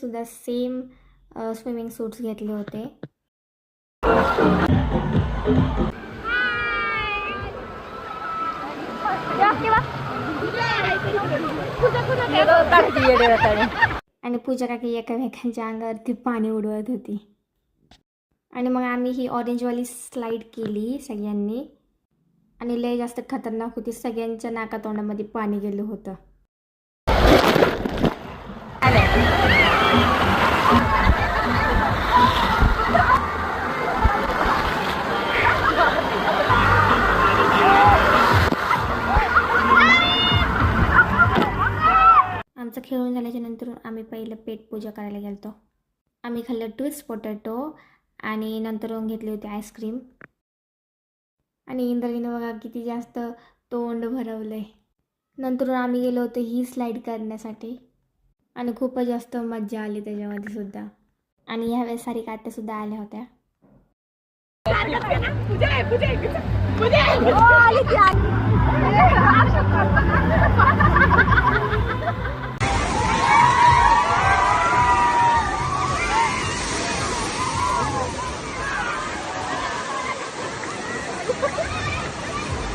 सुद्धा same swimming suits घेतले होते. आणि पूजा काकी एकामेकांच्या अंगावरती पाणी उडवत होती. आणि मग आम्ही ही ऑरेंजवाली स्लाईड केली सगळ्यांनी. आणि लय जास्त खतरनाक होती, सगळ्यांच्या नाकातोंडामध्ये पाणी गेलं होतं. आमचं खेळून झाल्याच्या नंतर आम्ही पहिलं पेट पूजा करायला गेलतो. आम्ही खाल्लं ट्विस्ट पोटॅटो आणि नंतर घेतली होती आईस्क्रीम. आणि इंद्राणीनं बघा किती जास्त तोंड भरवलंय. नंतर आम्ही गेलो होतो ही स्लाईड करण्यासाठी आणि खूपच जास्त मज्जा आली त्याच्यामध्ये सुद्धा. आणि ह्यावेळेस सारिका आत्यासुद्धा आल्या होत्या.